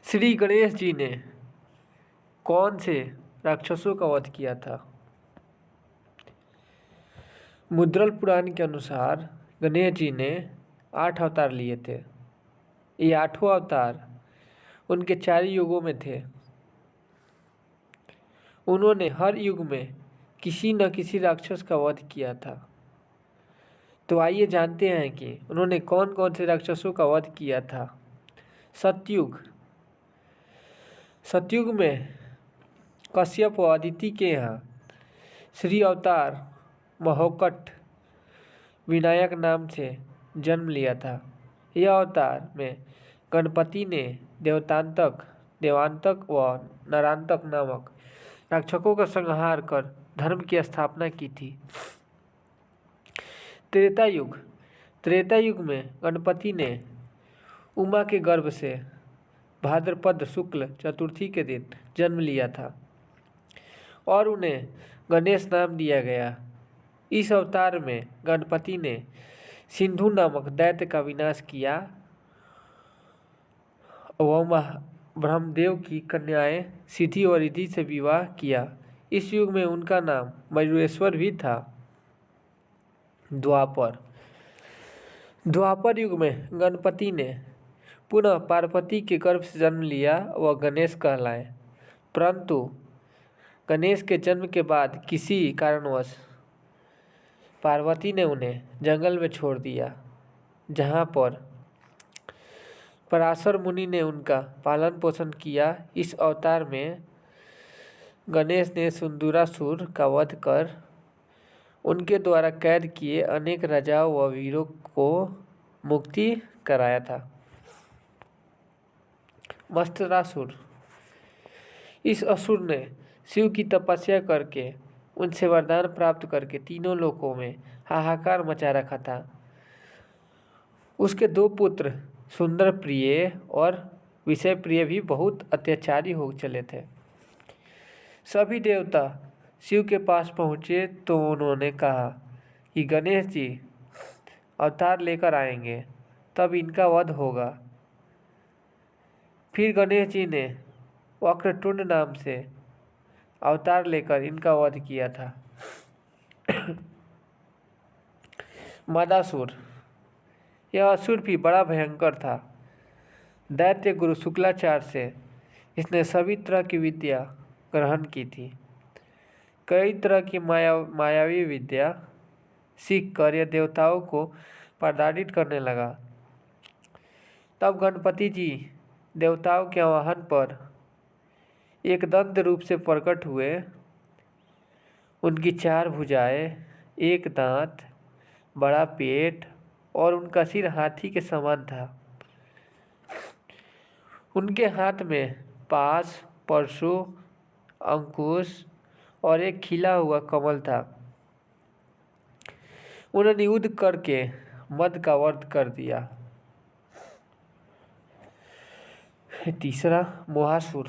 श्री गणेश जी ने कौन से राक्षसों का वध किया था? मुद्गल पुराण के अनुसार गणेश जी ने 8 अवतार लिए थे। ये 8वां अवतार उनके 4 युगों में थे। उन्होंने हर युग में किसी न किसी राक्षस का वध किया था। तो आइए जानते हैं कि उन्होंने कौन कौन से राक्षसों का वध किया था। सतयुग। सतयुग में कश्यप व अदिति के यहाँ श्री अवतार महोकट विनायक नाम से जन्म लिया था। यह अवतार में गणपति ने देवांतक व नरांतक नामक राक्षसों का संहार कर धर्म की स्थापना की थी। त्रेता युग। त्रेता युग में गणपति ने उमा के गर्भ से भाद्रपद शुक्ल चतुर्थी के दिन जन्म लिया था और उन्हें गणेश नाम दिया गया। इस अवतार में गणपति ने सिंधु नामक दैत्य का विनाश किया व ब्रह्मदेव की कन्याएं सिद्धि और रिद्धि से विवाह किया। इस युग में उनका नाम मयूरेश्वर भी था। द्वापर। द्वापर युग में गणपति ने पुनः पार्वती के गर्भ से जन्म लिया व गणेश कहलाए, परंतु गणेश के जन्म के बाद किसी कारणवश पार्वती ने उन्हें जंगल में छोड़ दिया, जहाँ पर पराशर मुनि ने उनका पालन पोषण किया। इस अवतार में गणेश ने सुंदरासुर का वध कर उनके द्वारा कैद किए अनेक राजाओं व वीरों को मुक्ति कराया था। मत्सरासुर। इस असुर ने शिव की तपस्या करके उनसे वरदान प्राप्त करके तीनों लोकों में हाहाकार मचा रखा था। उसके 2 पुत्र सुंदर प्रिय और विषय प्रिय भी बहुत अत्याचारी हो चले थे। सभी देवता शिव के पास पहुँचे तो उन्होंने कहा कि गणेश जी अवतार लेकर आएंगे, तब इनका वध होगा। फिर गणेश जी ने वक्रतुंड नाम से अवतार लेकर इनका वध किया था। मदासुर। यह असुर भी बड़ा भयंकर था। दैत्य गुरु शुक्लाचार्य से इसने सभी तरह की विद्या ग्रहण की थी। कई तरह की मायावी विद्या सीख कर यह देवताओं को प्रताड़ित करने लगा। तब गणपति जी देवताओं के आह्वान पर एक दंत रूप से प्रकट हुए। उनकी 4 भुजाएं, 1 दांत, बड़ा पेट और उनका सिर हाथी के समान था। उनके हाथ में पाश, परशु, अंकुश और एक खिला हुआ कमल था। उन्होंने युद्ध करके मद का वध कर दिया। तीसरा, मोहासुर।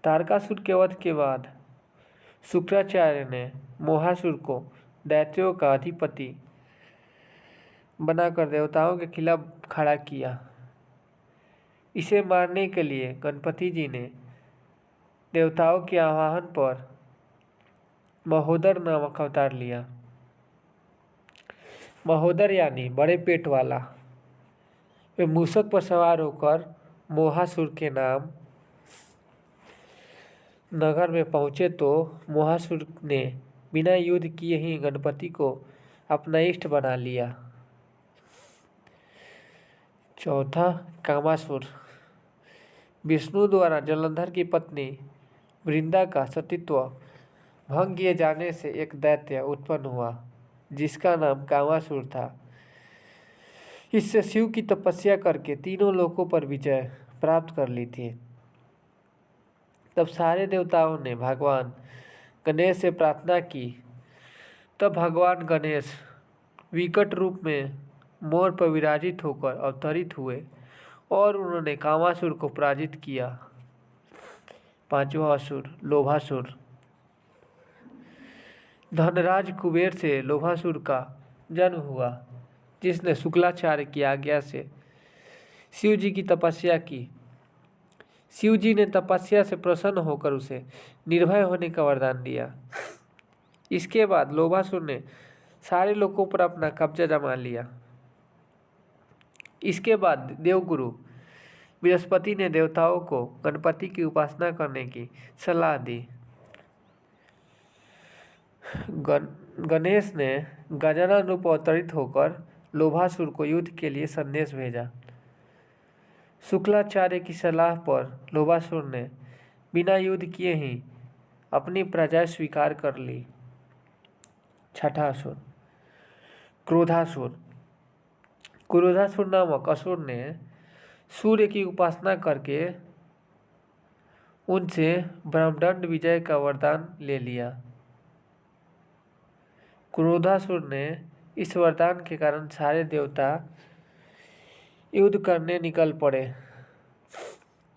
तारकासुर के वध के बाद शुक्राचार्य ने मोहासुर को दैत्यों का अधिपति बनाकर देवताओं के खिलाफ खड़ा किया। इसे मारने के लिए गणपति जी ने देवताओं के आह्वान पर महोदर नामक अवतार लिया। महोदर यानी बड़े पेट वाला। वे मूषक पर सवार होकर मोहासुर के नाम नगर में पहुँचे तो मोहासुर ने बिना युद्ध किए ही गणपति को अपना इष्ट बना लिया। चौथा, कामासुर। विष्णु द्वारा जलंधर की पत्नी वृंदा का सतीत्व भंग किए जाने से एक दैत्य उत्पन्न हुआ, जिसका नाम कामासुर था। इससे शिव की तपस्या करके तीनों लोकों पर विजय प्राप्त कर ली थी। तब सारे देवताओं ने भगवान गणेश से प्रार्थना की। तब भगवान गणेश विकट रूप में मोर पर विराजित होकर अवतरित हुए और उन्होंने कामासुर को पराजित किया। 5वां असुर, लोभासुर। धनराज कुबेर से लोभासुर का जन्म हुआ, जिसने शुक्लाचार्य की आज्ञा से शिव जी की तपस्या की शिव जी ने तपस्या से प्रसन्न होकर उसे निर्भय होने का वरदान दिया। इसके बाद लोभासुर ने सारे लोगों पर अपना कब्जा जमा लिया। इसके बाद देवगुरु बृहस्पति ने देवताओं को गणपति की उपासना करने की सलाह दी। गणेश ने गजानन रूप अवतरित होकर लोभासुर को युद्ध के लिए संदेश भेजा। शुक्लाचार्य की सलाह पर लोभासुर ने बिना युद्ध किए ही अपनी पराजय स्वीकार कर ली। छठा असुर क्रोधासुर। क्रोधासुर नामक असुर ने सूर्य की उपासना करके उनसे ब्रह्मदंड विजय का वरदान ले लिया। क्रोधासुर ने इस वरदान के कारण सारे देवता युद्ध करने निकल पड़े।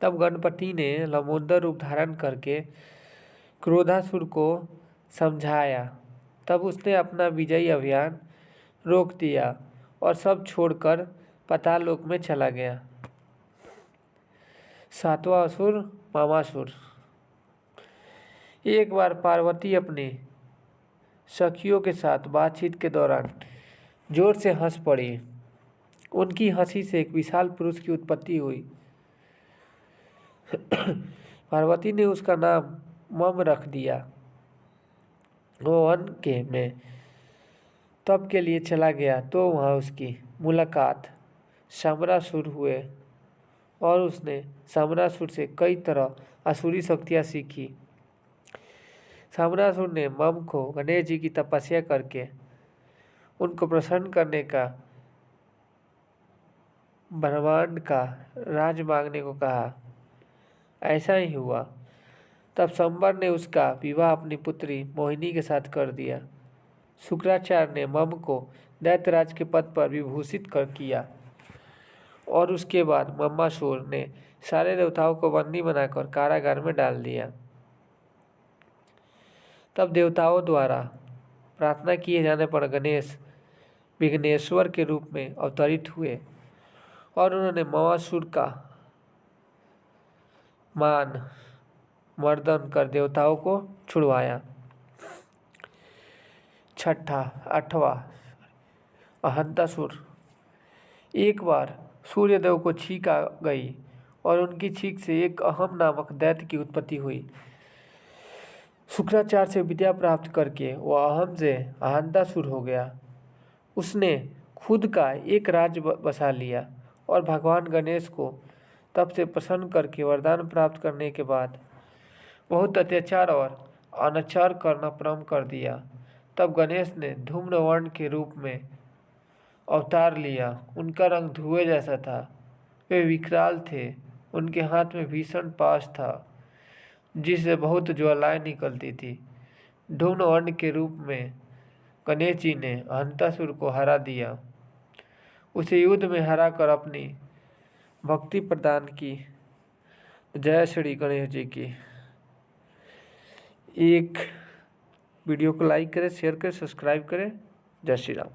तब गणपति ने लंबोदर रूप धारण करके क्रोधासुर को समझाया। तब उसने अपना विजयी अभियान रोक दिया और सब छोड़कर पाताललोक में चला गया। सातवां असुर मामासुर। एक बार पार्वती अपनी सखियों के साथ बातचीत के दौरान जोर से हंस पड़ी। उनकी हंसी से एक विशाल पुरुष की उत्पत्ति हुई। पार्वती ने उसका नाम मम रख दिया। वो वन के में तप के लिए चला गया तो वहाँ उसकी मुलाकात समरासुर हुए और उसने समरासुर से कई तरह असुरी शक्तियाँ सीखी। समरासुर ने मम को गणेश जी की तपस्या करके उनको प्रसन्न करने का ब्रह्मांड का राज मांगने को कहा। ऐसा ही हुआ। तब शंबर ने उसका विवाह अपनी पुत्री मोहिनी के साथ कर दिया। शुक्राचार्य ने मम को दैत्यराज के पद पर विभूषित कर किया और उसके बाद मम्मासुर ने सारे देवताओं को बंदी बनाकर कारागार में डाल दिया। तब देवताओं द्वारा प्रार्थना किए जाने पर गणेश विघ्नेश्वर के रूप में अवतरित हुए और उन्होंने मम्मासुर का मान मर्दन कर देवताओं को छुड़वाया। आठवां अहंतासुर। एक बार सूर्यदेव को छींक आ गई और उनकी छींक से एक अहम नामक दैत्य की उत्पत्ति हुई। शुक्राचार्य से विद्या प्राप्त करके वह अहम से अहंतासुर हो गया। उसने खुद का एक राज्य बसा लिया और भगवान गणेश को तब से प्रसन्न करके वरदान प्राप्त करने के बाद बहुत अत्याचार और अनाचार करना प्रारंभ कर दिया। तब गणेश ने धूम्र वर्ण के रूप में अवतार लिया। उनका रंग धुएं जैसा था। वे विकराल थे। उनके हाथ में भीषण पाश था जिससे बहुत ज्वालाएं निकलती थी। धूम्र वर्ण के रूप में गणेश जी ने अहंतासुर को हरा दिया। उसे युद्ध में हरा कर अपनी भक्ति प्रदान की। जय श्री गणेश जी की। एक वीडियो को लाइक करें, शेयर करें, सब्सक्राइब करें। जय श्री राम।